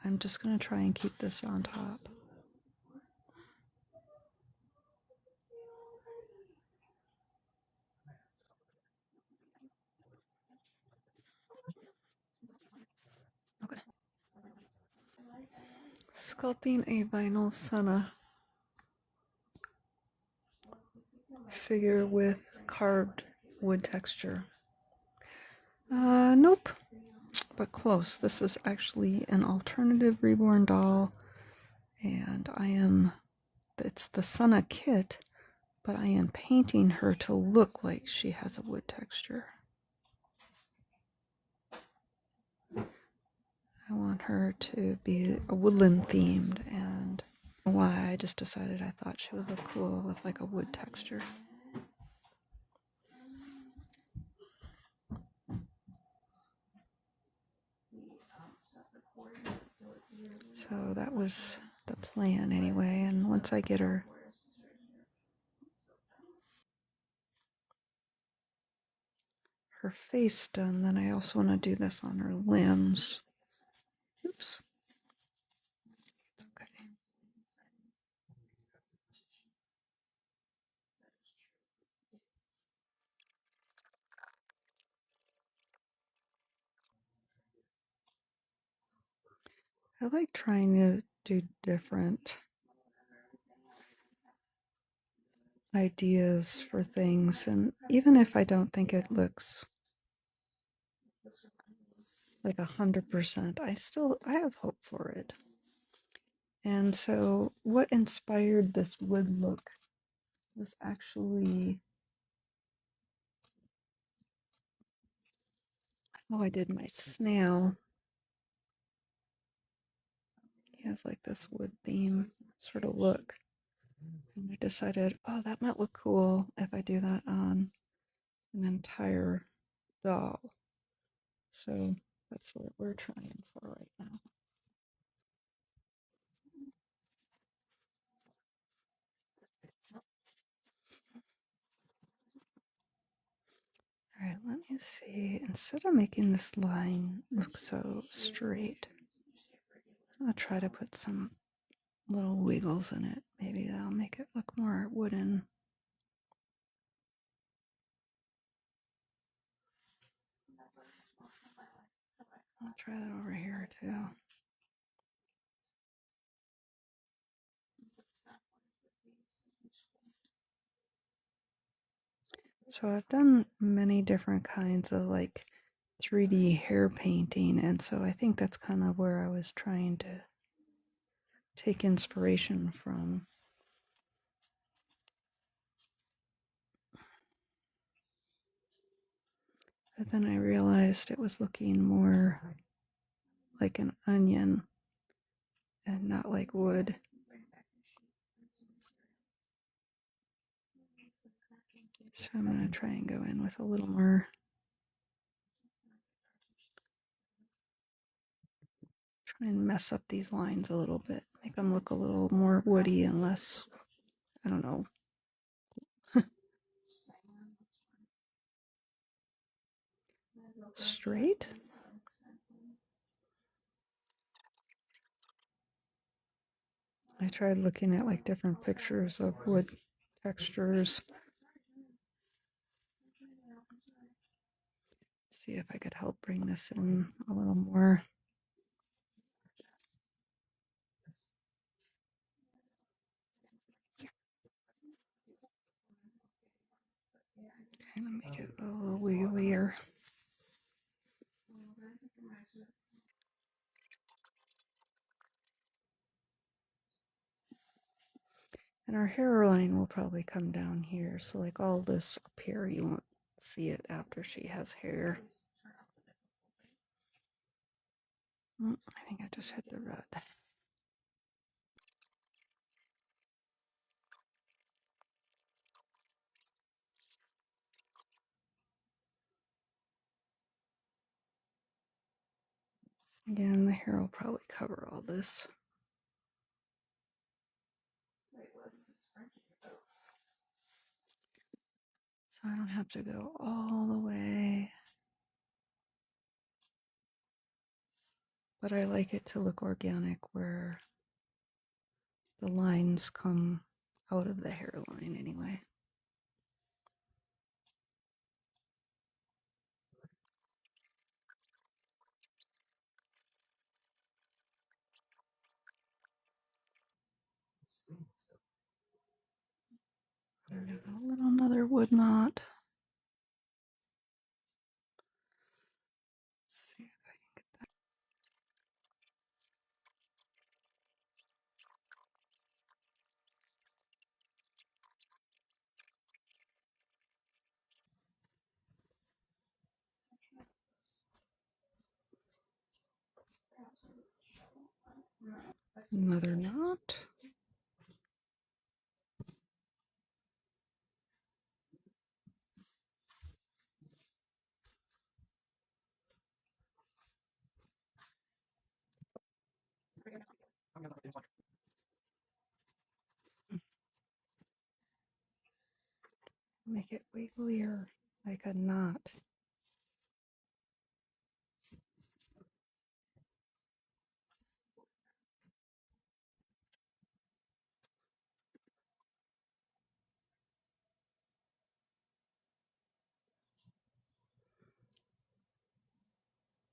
I'm just going to try and keep this on top. Okay. Sculpting a vinyl Sunna figure with carved wood texture. Nope, but close. This is actually an alternative reborn doll, and it's the Sunna kit, but I am painting her to look like she has a wood texture. I want her to be a woodland themed, and why I just decided I thought she would look cool with like a wood texture. So that was the plan anyway, and once I get her face done, then I also want to do this on her limbs. Oops. It's okay. I like trying to do different ideas for things, and even if I don't think it looks like 100%, I have hope for it. And so what inspired this wood look was actually how I did my snail. He has like this wood theme sort of look. And I decided, oh, that might look cool if I do that on an entire doll. So that's what we're trying for right now. All right, let me see. Instead of making this line look so straight, I'll try to put some little wiggles in it. Maybe that'll make it look more wooden. I'll try that over here too. So I've done many different kinds of like 3D hair painting, and so I think that's kind of where I was trying to take inspiration from. But then I realized it was looking more like an onion and not like wood. So I'm going to try and go in with a little more. Try and mess up these lines a little bit. Make them look a little more woody and less, I don't know. Straight? I tried looking at like different pictures of wood textures. See if I could help bring this in a little more. Kind of make it a little wigglier. And our hairline will probably come down here. So like all this up here, you won't see it after she has hair. I think I just hit the red. Again, the hair will probably cover all this. So I don't have to go all the way. but I like it to look organic where the lines come out of the hairline anyway. A little another wood knot. Let's see if I can get that. Another knot. Make it wigglier, like a knot.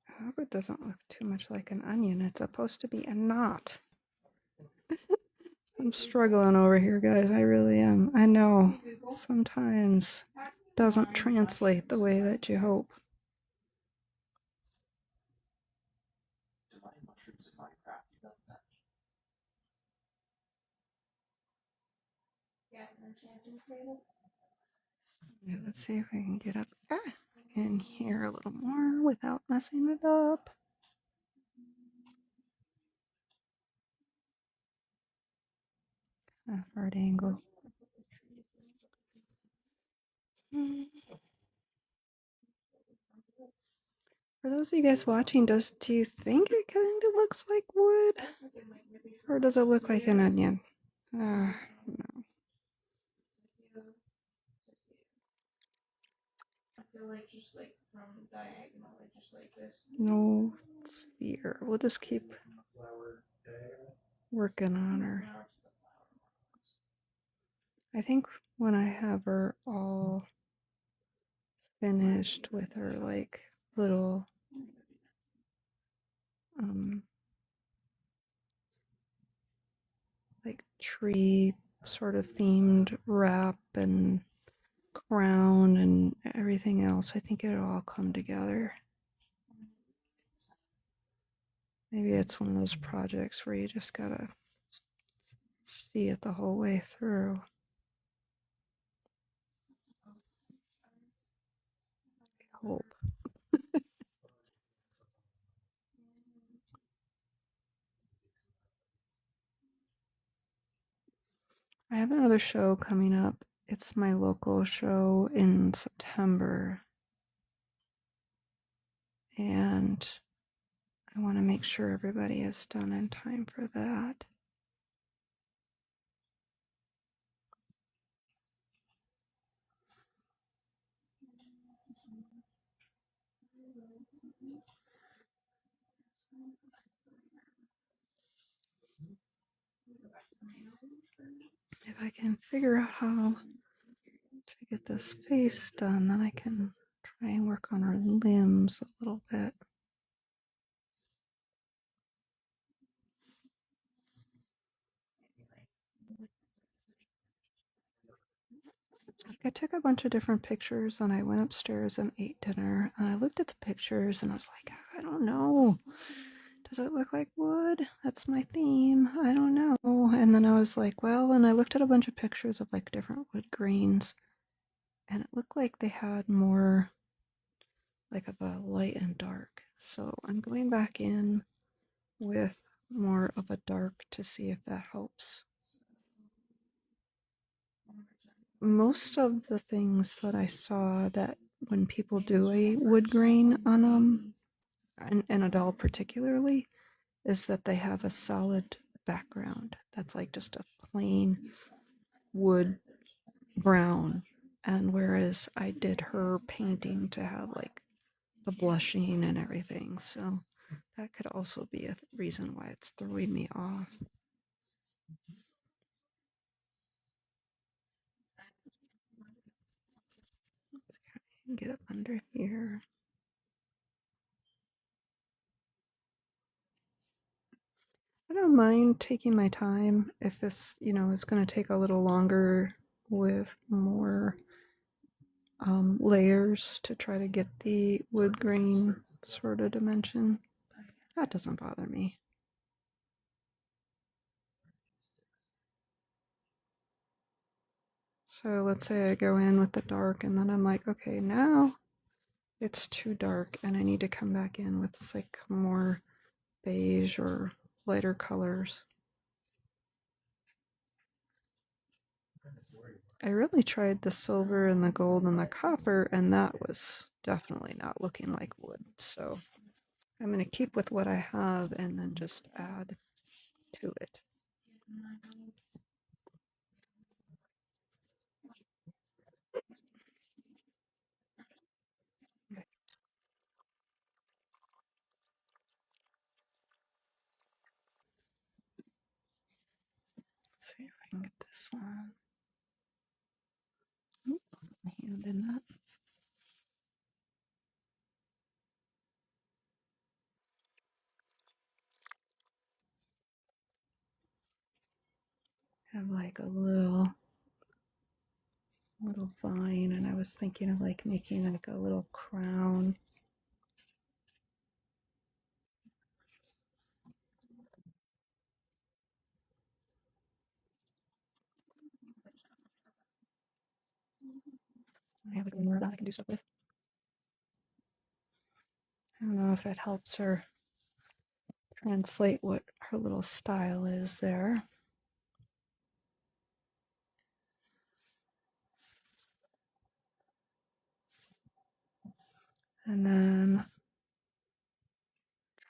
I hope it doesn't look too much like an onion. It's supposed to be a knot. I'm struggling over here, guys. I really am. I know sometimes it doesn't translate the way that you hope. Yeah, let's see if I can get up in here a little more without messing it up. Hard angle. For those of you guys watching, do you think it kind of looks like wood? Or does it look like an onion? No. No fear. We'll just keep working on her. I think when I have her all finished with her like little like tree sort of themed wrap and crown and everything else, I think it'll all come together. Maybe it's one of those projects where you just gotta see it the whole way through. I hope. I have another show coming up. It's my local show in September. And I want to make sure everybody is done in time for that. If I can figure out how to get this face done, then I can try and work on her limbs a little bit. I took a bunch of different pictures and I went upstairs and ate dinner and I looked at the pictures and I was like, I don't know. Does it look like wood? That's my theme. I don't know. And then I was like, well, and I looked at a bunch of pictures of like different wood grains and it looked like they had more like of a light and dark. So I'm going back in with more of a dark to see if that helps. Most of the things that I saw that when people do a wood grain on and a doll particularly, is that they have a solid background that's like just a plain wood brown. And whereas I did her painting to have like the blushing and everything. So That could also be a reason why it's throwing me off. Get up under here. I don't mind taking my time if this, is going to take a little longer with more layers to try to get the wood grain sort of dimension. That doesn't bother me. So let's say I go in with the dark and then I'm like, okay, now it's too dark and I need to come back in with like more beige or lighter colors. I really tried the silver and the gold and the copper, and that was definitely not looking like wood. So I'm going to keep with what I have and then just add to it. Let's see if I can get this one. Oop, put my hand in that. Have like a little vine, and I was thinking of like making like a little crown. I have like more of that I can do stuff with. I don't know if it helps her translate what her little style is there. And then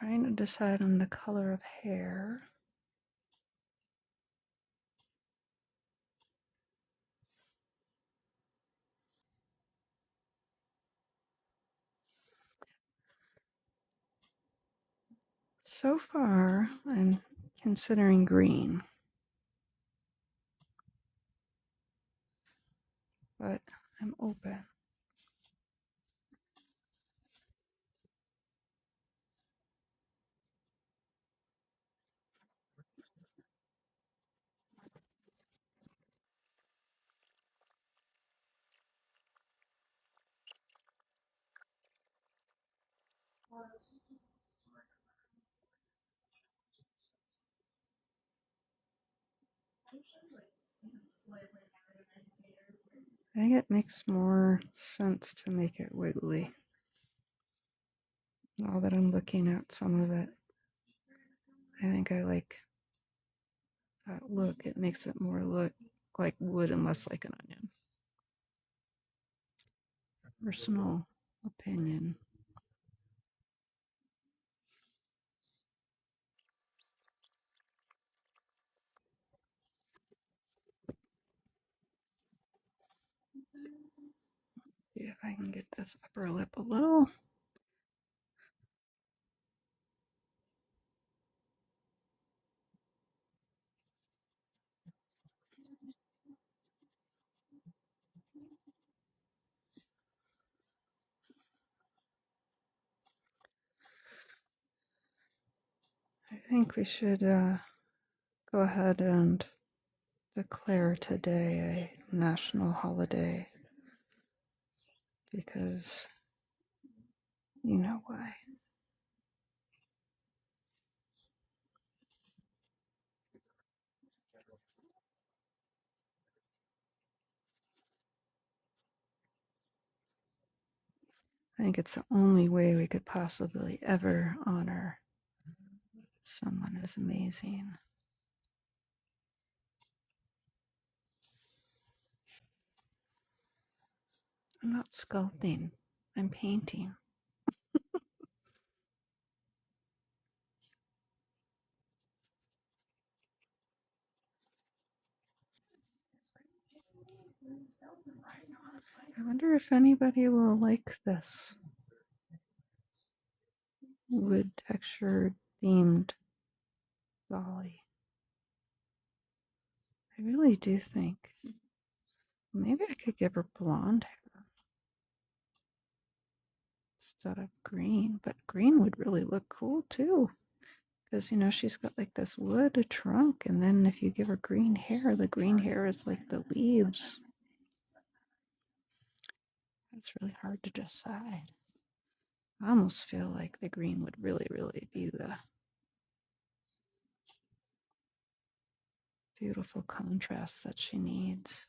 trying to decide on the color of hair. So far, I'm considering green, but I'm open. I think it makes more sense to make it wiggly. Now that I'm looking at some of it, I think I like that look. It makes it more look like wood and less like an onion. Personal opinion. See if I can get this upper lip a little. I think we should go ahead and declare today a national holiday because you know why. I think it's the only way we could possibly ever honor someone as amazing. I'm not sculpting, I'm painting. I wonder if anybody will like this. wood texture themed dolly. I really do think maybe I could give her blonde hair instead of green, but green would really look cool too. Because, you know, she's got like this wood trunk, and then if you give her green hair, the green hair is like the leaves. It's really hard to decide. I almost feel like the green would really, really be the beautiful contrast that she needs.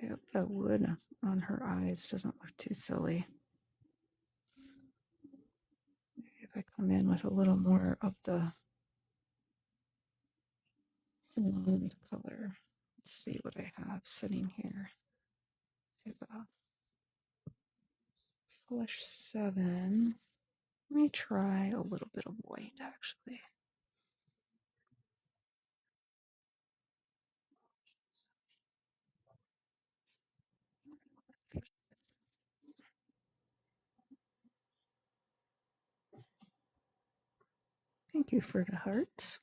I hope that wood on her eyes doesn't look too silly. Maybe if I come in with a little more of the blonde color. Let's see what I have sitting here. I have a flush 7. Let me try a little bit of white actually. Thank you for the hearts.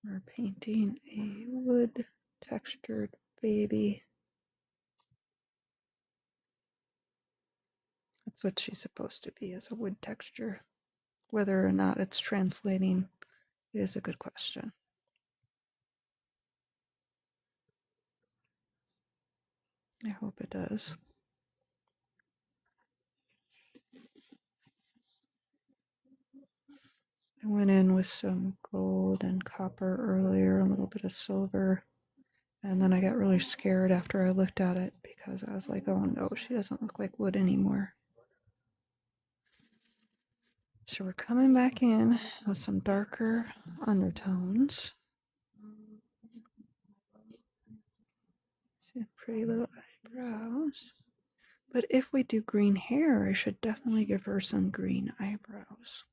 We're painting a wood textured baby. That's what she's supposed to be, as a wood texture. Whether or not it's translating is a good question. I hope it does. I went in with some gold and copper earlier, a little bit of silver, and then I got really scared after I looked at it because I was like, oh no, she doesn't look like wood anymore. So we're coming back in with some darker undertones. See, pretty little eyebrows. But if we do green hair, I should definitely give her some green eyebrows.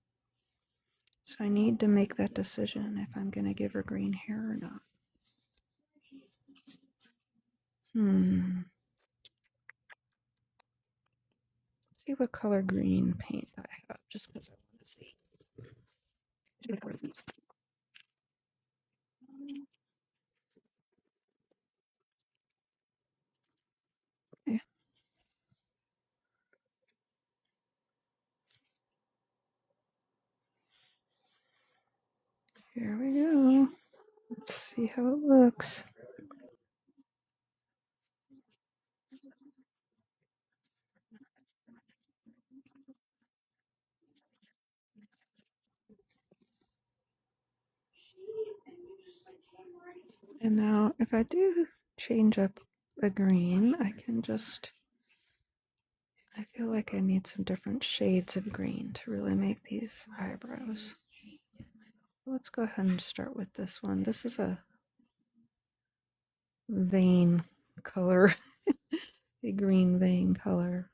So I need to make that decision if I'm going to give her green hair or not. See what color green paint I have, just because I want to see. Okay. Here we go. Let's see how it looks. And now if I do change up the green, I can just, I feel like I need some different shades of green to really make these eyebrows. Let's go ahead and start with this one. This is a vein color, a green vein color.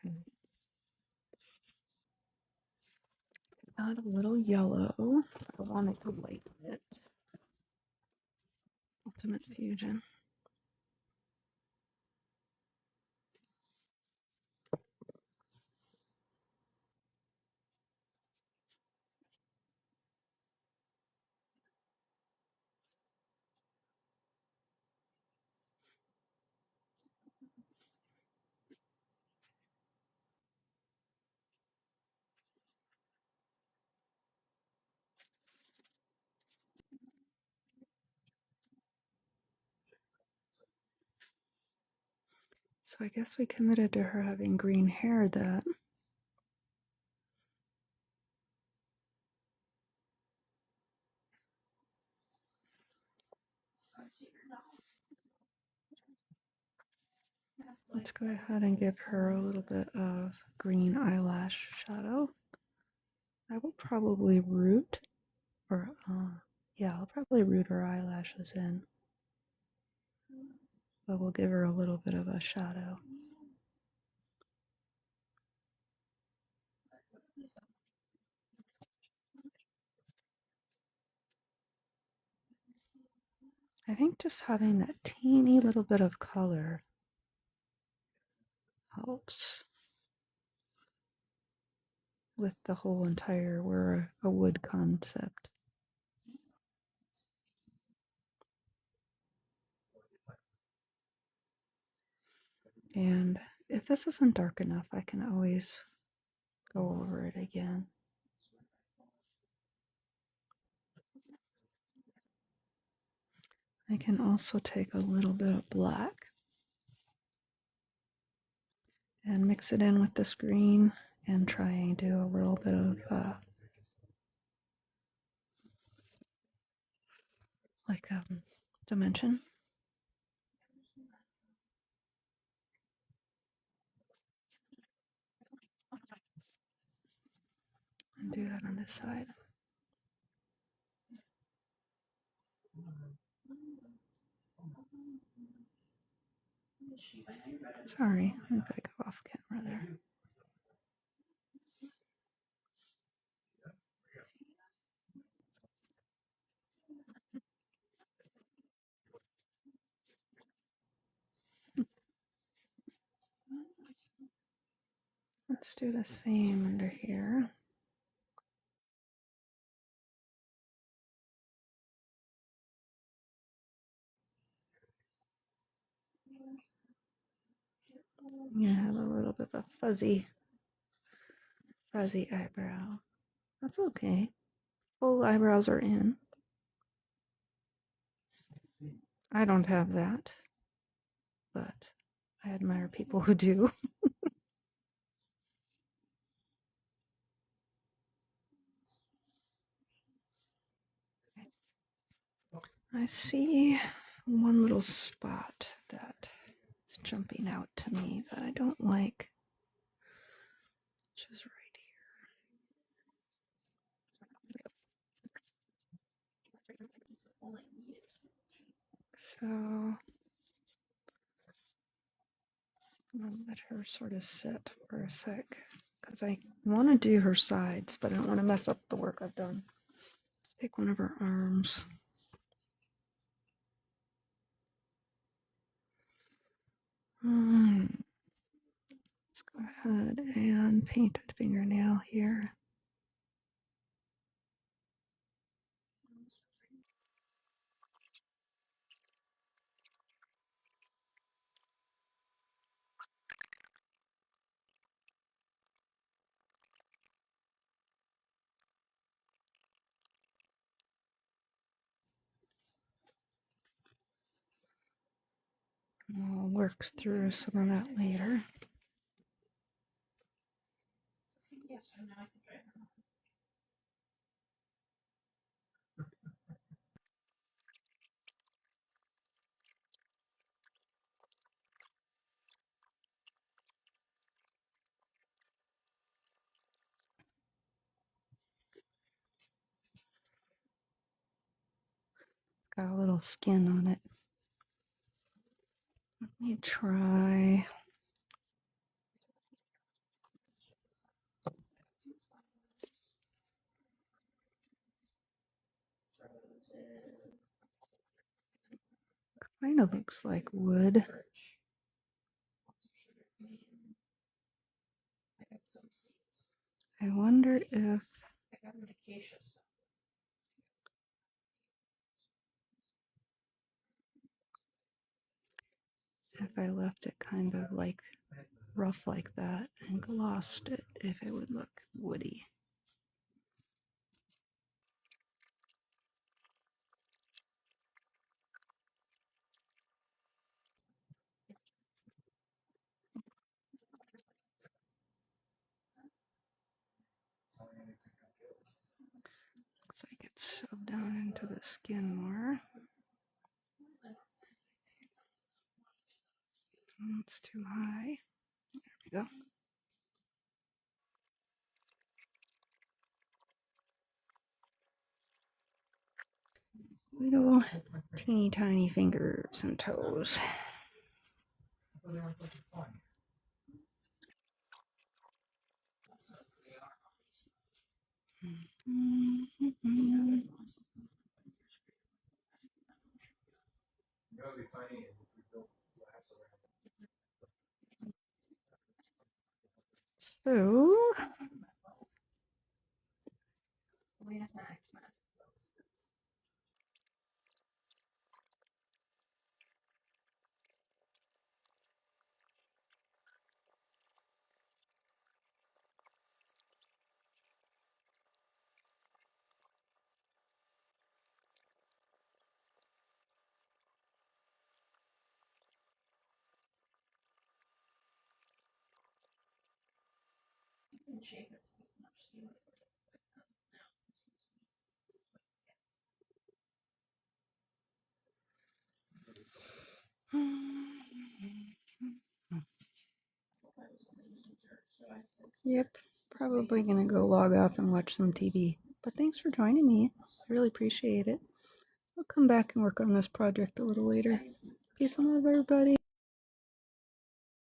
Okay. Add a little yellow. I wanted to lighten it. Ultimate Fusion. So I guess we committed to her having green hair then. Let's go ahead and give her a little bit of green eyelash shadow. I will probably root, or yeah, I'll probably root her eyelashes in. But we'll give her a little bit of a shadow. I think just having that teeny little bit of color helps with the whole entire we're a wood concept. And if this isn't dark enough, I can always go over it again. I can also take a little bit of black and mix it in with this green and try and do a little bit of like dimension. And do that on this side. Sorry, I think I go off camera there. Let's do the same under here. You have a little bit of fuzzy eyebrow. That's okay. Full eyebrows are in. I don't have that, but I admire people who do. I see one little spot that is jumping out to me that I don't like, which is right here. So I'll let her sort of sit for a sec because I want to do her sides, but I don't want to mess up the work I've done. Take one of her arms. Let's go ahead and paint a fingernail here. I'll work through some of that later. Got a little skin on it. Let me try. Kind of looks like wood. I wonder if I left it kind of like rough like that and glossed it, if it would look woody. Looks like it's shoved down into the skin more. It's too high. There we go. Little teeny tiny fingers and toes. Yep, probably gonna go log off and watch some TV. But thanks for joining me. I really appreciate it. I'll come back and work on this project a little later. Peace and love, everybody.